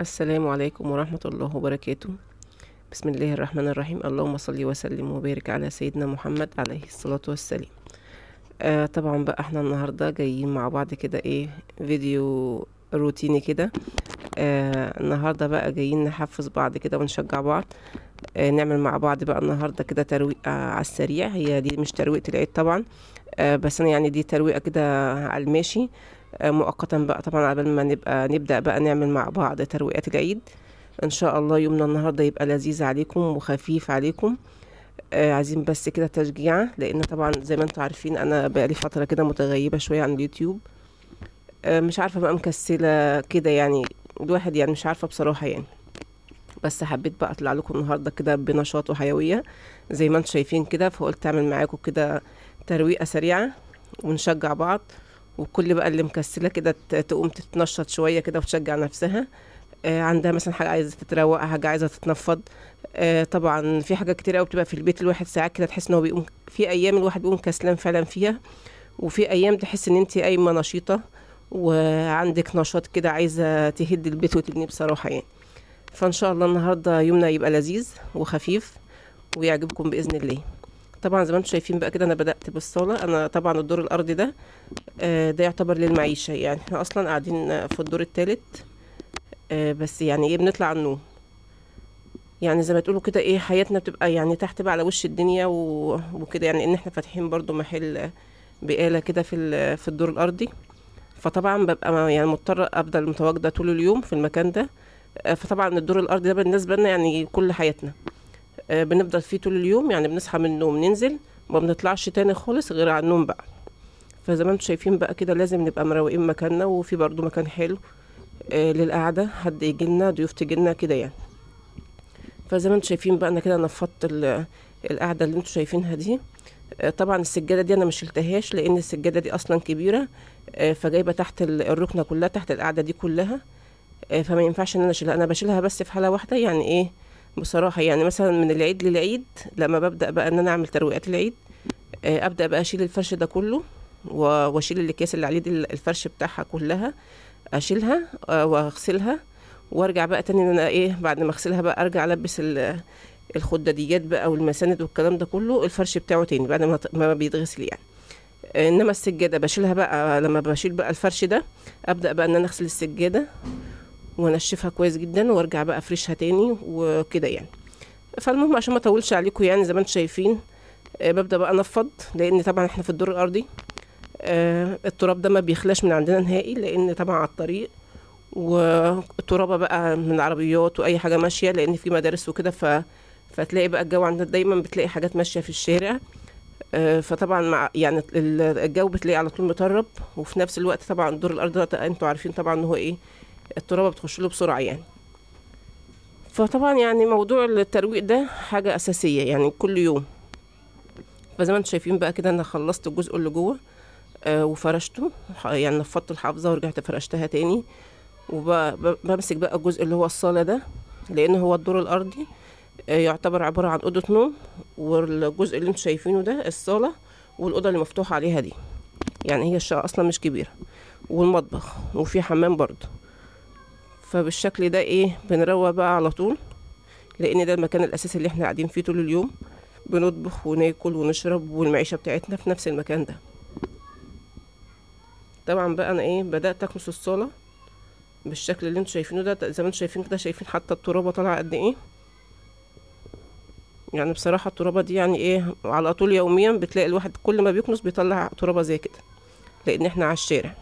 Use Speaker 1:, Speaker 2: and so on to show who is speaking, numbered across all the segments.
Speaker 1: السلام عليكم ورحمة الله وبركاته. بسم الله الرحمن الرحيم. اللهم صل وسلم وبارك على سيدنا محمد عليه الصلاة والسلام. طبعا بقى احنا النهاردة جايين مع بعض كده فيديو روتيني كده. النهاردة بقى جايين نحفز بعض كده ونشجع بعض. نعمل مع بعض بقى النهاردة كده ترويقة على السريع. هي دي مش ترويقة العيد طبعا، بس أنا يعني دي ترويقة كده على الماشي. مؤقتا بقى طبعا قبل ما نبدأ بقى نعمل مع بعض ترويقات العيد. ان شاء الله يومنا النهارده يبقى لذيذ عليكم وخفيف عليكم. عايزين بس كده تشجيعة، لان طبعا زي ما انتم عارفين انا بقالي فترة كده متغيبة شوية عن اليوتيوب. مش عارفة بقى، مكسلة كده يعني. الواحد يعني مش عارفة بصراحة يعني. بس حبيت بقى اطلع لكم النهارده كده بنشاط وحيوية زي ما انتم شايفين كده، فقلت اعمل معاكم كده ترويقة سريعة ونشجع بعض. وكل بقى اللي مكسلة كده تقوم تتنشط شوية كده وتشجع نفسها. عندها مثلا حاجة عايزة تتروق، حاجة عايزة تتنفض. طبعا في حاجات كتير قوي بتبقى في البيت، الواحد ساعات كده تحس ان هو بيقوم في ايام الواحد بيقوم كسلان فعلا فيها، وفي ايام تحس ان انت قايمة نشيطة وعندك نشاط كده عايزة تهد البيت وتبنيه بصراحة يعني. فان شاء الله النهاردة يومنا يبقى لذيذ وخفيف ويعجبكم بإذن الله. طبعا زي ما انتم شايفين بقى كده انا بدأت بالصالة. انا طبعا الدور الارضي ده ده يعتبر للمعيشة، يعني احنا اصلا قاعدين في الدور الثالث. بس يعني بنطلع على النوم. يعني زي ما تقولوا كده حياتنا بتبقى يعني تحت بقى على وش الدنيا وكده، يعني ان احنا فاتحين برضو محل بقالة كده في الدور الارضي. فطبعا ببقى يعني مضطرة افضل متواجدة طول اليوم في المكان ده. فطبعا الدور الارضي ده بالنسبة لنا يعني كل حياتنا. بنفضل فيه طول اليوم، يعني بنصحى من النوم ننزل ما بنطلعش تاني خالص غير على النوم بقى. فزي ما انتم شايفين بقى كده لازم نبقى مروقين مكاننا، وفي برضو مكان حلو للقعدة، حد يجي لنا، ضيوف تجي لنا كده يعني. فزي ما انتم شايفين بقى انا كده نفضت القعده اللي انتم شايفينها دي. طبعا السجاده دي انا مش شلتهاش لان السجاده دي اصلا كبيره. فجايبه تحت الركنه كلها، تحت القعده دي كلها. فما ينفعش ان انا اشيلها. انا بشيلها بس في حاله واحده، يعني بصراحه يعني مثلا من العيد للعيد لما ببدا بقى ان انا اعمل ترويقات العيد. ابدا بقى اشيل الفرش ده كله، واشيل الاكياس اللي عليه دي الفرش بتاعها كلها، اشيلها واغسلها. وارجع بقى تاني ان انا بعد ما اغسلها بقى ارجع البس الخداديات بقى والمساند والكلام ده كله، الفرش بتاعه تاني بعد ما بيتغسل يعني. انما السجاده بشيلها بقى لما بشيل بقى الفرش ده، ابدا بقى ان انا اغسل السجاده وانشفها كويس جدا وارجع بقى افرشها تاني وكده يعني. فالمهم عشان ما اطولش عليكم، يعني زي ما انتم شايفين ببدا بقى انفض، لان طبعا احنا في الدور الارضي. التراب ده ما بيخلاش من عندنا نهائي، لان طبعا على الطريق والترابه بقى من العربيات واي حاجه ماشيه، لان في مدارس وكده فتلاقي بقى الجو عندنا دايما بتلاقي حاجات ماشيه في الشارع. فطبعا مع يعني الجو بتلاقي على طول مطرب، وفي نفس الوقت طبعا دور الارض ده انتوا عارفين طبعا ان هو الترابه بتخش له بسرعه يعني. فطبعا يعني موضوع الترويق ده حاجه اساسيه يعني كل يوم. فزي ما انتم شايفين بقى كده انا خلصت الجزء اللي جوه وفرشته، يعني نفضت الحافظه ورجعت فرشتها تاني. وبمسك بقى الجزء اللي هو الصالة ده، لان هو الدور الارضي يعتبر عبارة عن اوضة نوم، والجزء اللي انتم شايفينه ده الصالة والاوضة اللي مفتوحة عليها دي. يعني هي الشقة اصلا مش كبيرة، والمطبخ وفي حمام برضه. فبالشكل ده بنروق بقى على طول، لان ده المكان الاساسي اللي احنا قاعدين فيه طول اليوم. بنطبخ وناكل ونشرب، والمعيشة بتاعتنا في نفس المكان ده. طبعا بقى انا بدأت اكنس الصالة بالشكل اللي انتوا شايفينه ده. زي ما انتوا شايفين كده، شايفين حتى الترابه طالعه قد يعني بصراحه الترابه دي يعني على طول يوميا بتلاقي الواحد كل ما بيكنس بيطلع ترابه زي كده، لان احنا على الشارع.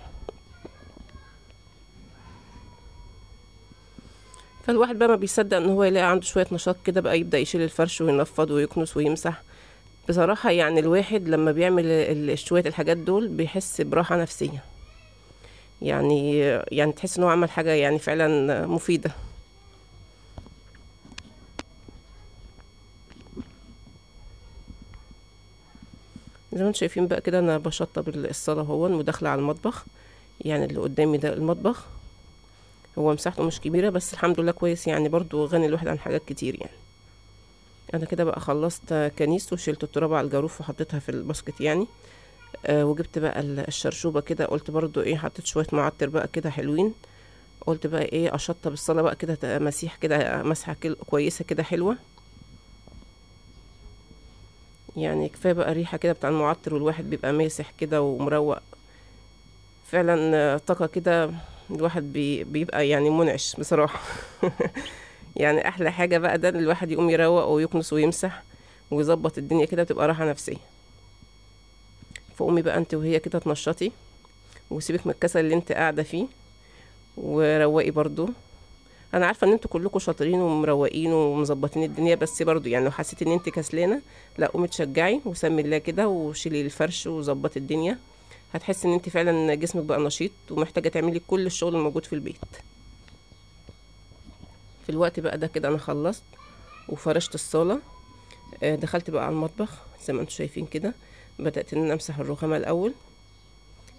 Speaker 1: فالواحد بقى ما بيصدق ان هو يلاقي عنده شويه نشاط كده، بقى يبدا يشيل الفرش وينفض ويكنس ويمسح. بصراحه يعني الواحد لما بيعمل شويه الحاجات دول بيحس براحه نفسيه. يعني تحس ان هو عمل حاجه يعني فعلا مفيده. زي ما انتم شايفين بقى كده انا بشطب الصاله اهو وداخله على المطبخ. يعني اللي قدامي ده المطبخ، هو مساحته مش كبيره بس الحمد لله كويس، يعني برضو غني الواحد عن حاجات كتير يعني. انا كده بقى خلصت كنيس وشلت الترابه على الجاروف وحطيتها في الباسكت يعني. وجبت بقى الشرشوبه كده، قلت برضو حطيت شويه معطر بقى كده حلوين، قلت بقى ايه اشطب الصاله بقى كده مسيح كده مسحه كويسه كده حلوه. يعني كفايه بقى الريحه كده بتاع المعطر، والواحد بيبقى ماسح كده ومروق فعلا. طاقه كده الواحد بيبقى يعني منعش بصراحه. يعني احلى حاجه بقى ده الواحد يقوم يروق ويكنس ويمسح ويظبط الدنيا كده، بتبقى راحه نفسيه. فقومي بقى انت وهي كده تنشطي، وسيبك من الكسل اللي انت قاعده فيه، وروقي برضو. انا عارفه ان انتوا كلكم شاطرين ومروقين ومظبطين الدنيا، بس برضو يعني لو حسيت ان انت كسلانه، لا قومي تشجعي وسمي الله كده وشيلي الفرش وظبطي الدنيا. هتحسي ان انت فعلا جسمك بقى نشيط ومحتاجه تعملي كل الشغل الموجود في البيت. في الوقت بقى ده كده انا خلصت وفرشت الصاله. دخلت بقى على المطبخ زي ما انتم شايفين كده. بدات ان انا امسح الرخامه الاول.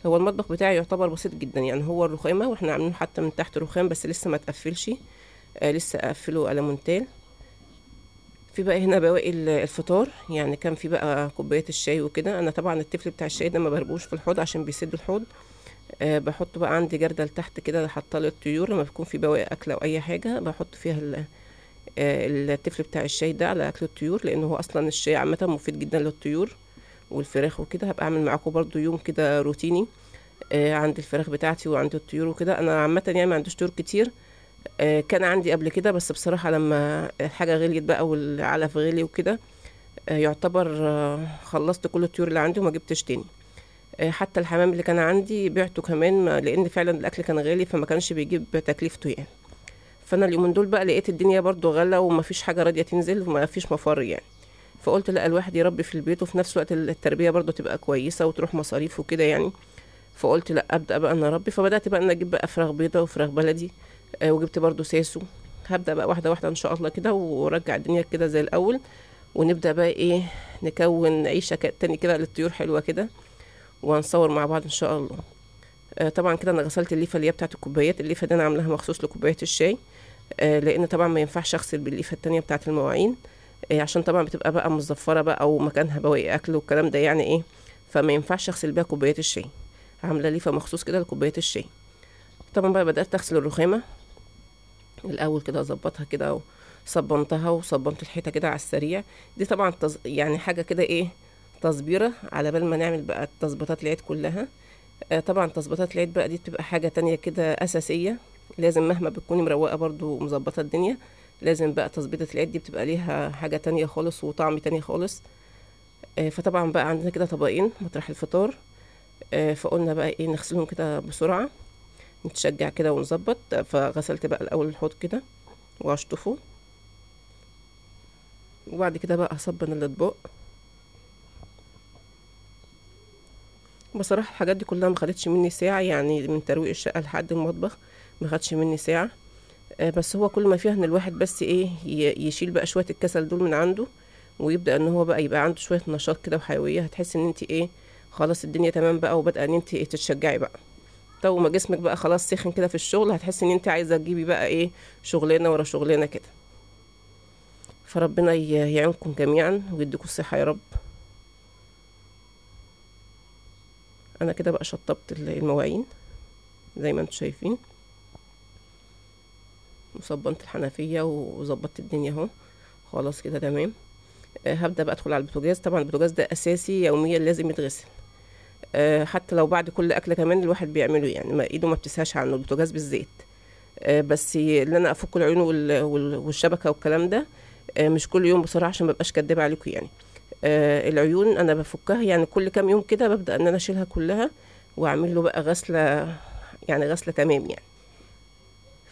Speaker 1: هو المطبخ بتاعي يعتبر بسيط جدا، يعني هو الرخامه واحنا عاملين حتى من تحت رخام بس لسه ما تقفلش. لسه اقفله ألمونتال. في بقى هنا بواقي الفطار، يعني كان في بقى كوبايات الشاي وكده. انا طبعا التفل بتاع الشاي ده ما بربوش في الحوض عشان بيسد الحوض. بحط بقى عندي جردل تحت كده حاطه للطيور، لما بيكون في بواقي اكل او اي حاجه بحط فيها التفل بتاع الشاي ده على اكل الطيور، لانه هو اصلا الشاي عامه مفيد جدا للطيور والفراخ وكده. هبقى اعمل معاكم برضو يوم كده روتيني عند الفراخ بتاعتي وعند الطيور وكده. انا عامه يعني ما عنديش طيور كتير. كان عندي قبل كده، بس بصراحه لما الحاجه غليت بقى والعلف غلي وكده يعتبر خلصت كل الطيور اللي عندي وما جبتش تاني. حتى الحمام اللي كان عندي بعته كمان، لان فعلا الاكل كان غالي فما كانش بيجيب تكلفته يعني. فانا اليومين دول بقى لقيت الدنيا برضو غلا وما فيش حاجه راضيه تنزل وما فيش مفر يعني. فقلت لا الواحد يربي في البيت وفي نفس الوقت التربيه برضو تبقى كويسه وتروح مصاريف وكده يعني. فقلت لا ابدا بقى ان اربي. فبدات بقى ان اجيب بقى فراخ بيضه وفراخ بلدي. وجبت برضو ساسو. هبدا بقى واحده واحده ان شاء الله كده ورجع الدنيا كده زي الاول. ونبدا بقى ايه نكون عيشه تاني كده للطيور حلوه كده، وهنصور مع بعض ان شاء الله. طبعا كده انا غسلت الليفه اللي هي بتاعت الكوبايات. الليفه دي انا عاملاها مخصوص لكوبايات الشاي. لان طبعا ما ينفعش اغسل بالليفه التانية بتاعت المواعين. عشان طبعا بتبقى بقى مزفره بقى او مكانها بواقي اكل والكلام ده يعني ايه. فما ينفعش اغسل بيها كوبايات الشاي. عامله ليفه مخصوص كده لكوبايات الشاي. طبعا بقى بدات اغسل الرخامه الاول كده اظبطها كده، وصبنتها وصبنت الحيطه كده على السريع. دي طبعا يعني حاجه كده ايه تصبيره على بال ما نعمل بقى تظبيطات العيد كلها. طبعا تظبيطات العيد بقى دي بتبقى حاجه تانية كده اساسيه. لازم مهما بتكوني مروقه برضو ومظبطه الدنيا، لازم بقى تظبيطه العيد دي بتبقى ليها حاجه تانية خالص وطعم تاني خالص. فطبعا بقى عندنا كده طبقين مطرح الفطار. فقلنا بقى ايه نغسلهم كده بسرعه، نتشجع كده ونظبط. فغسلت بقى الاول الحوض كده واشطفه، وبعد كده بقى هصبن الاطباق. بصراحه الحاجات دي كلها ما خدتش مني ساعه، يعني من ترويق الشقه لحد المطبخ ما خدش مني ساعه. بس هو كل ما فيها ان الواحد بس ايه يشيل بقى شويه الكسل دول من عنده، ويبدا ان هو بقى يبقى عنده شويه نشاط كده وحيويه. هتحس ان انت ايه خلاص الدنيا تمام بقى، وبدأ ان انت تتشجعي بقى. تو ما جسمك بقى خلاص سخن كده في الشغل، هتحسي ان انت عايزه تجيبي بقى ايه شغلانه ورا شغلانه كده. فربنا يعينكم جميعا ويديكم الصحه يا رب. انا كده بقى شطبت المواعين زي ما انتم شايفين، وصبنت الحنفيه وظبطت الدنيا اهو. خلاص كده تمام. هبدا بقى ادخل على البوتاجاز. طبعا البوتاجاز ده اساسي يوميا لازم يتغسل. حتى لو بعد كل اكله كمان الواحد بيعمله، يعني ما ايده ما بتسهاش عنه البوتاجاز بالزيت. بس اللي انا افك العيون والشبكه والكلام ده مش كل يوم بصراحه عشان مبقاش كدابه عليكم يعني. العيون انا بفكها يعني كل كام يوم كده، ببدا ان انا اشيلها كلها واعمل له بقى غسله، يعني غسله تمام يعني.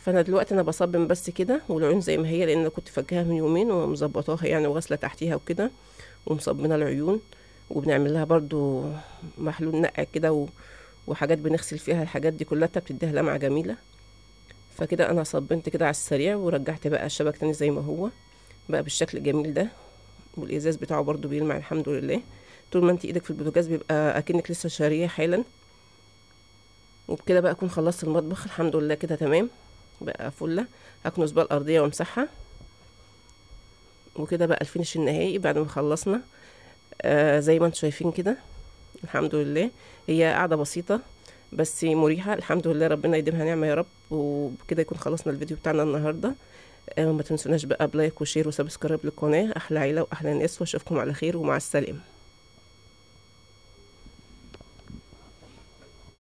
Speaker 1: فانا دلوقتي انا بصبن بس كده، والعيون زي ما هي لان انا كنت فكها من يومين ومظبطاها يعني وغسله تحتيها وكده، ومصبنه العيون. وبنعمل لها برضو محلول نقع كده وحاجات بنغسل فيها الحاجات دي كلها بتديها لمعه جميله. فكده انا صبنت كده على السريع ورجعت بقى الشبك تاني زي ما هو بقى بالشكل الجميل ده. والازاز بتاعه برضو بيلمع الحمد لله. طول ما انت ايدك في البوتاجاز بيبقى اكنك لسه شاريه حالا. وبكده بقى اكون خلصت المطبخ الحمد لله كده تمام بقى فله. هكنس بقى الارضيه وامسحها. وكده بقى الفينش النهائي بعد ما خلصنا. زي ما انتم شايفين كده الحمد لله. هي قاعده بسيطه بس مريحة الحمد لله، ربنا يديمها نعمة يا رب. وبكده يكون خلصنا الفيديو بتاعنا النهاردة. ما تنسوناش بقى بلايك وشير وسبسكرايب للقناة. احلى عيلة واحلى ناس، واشوفكم على خير ومع السلامة.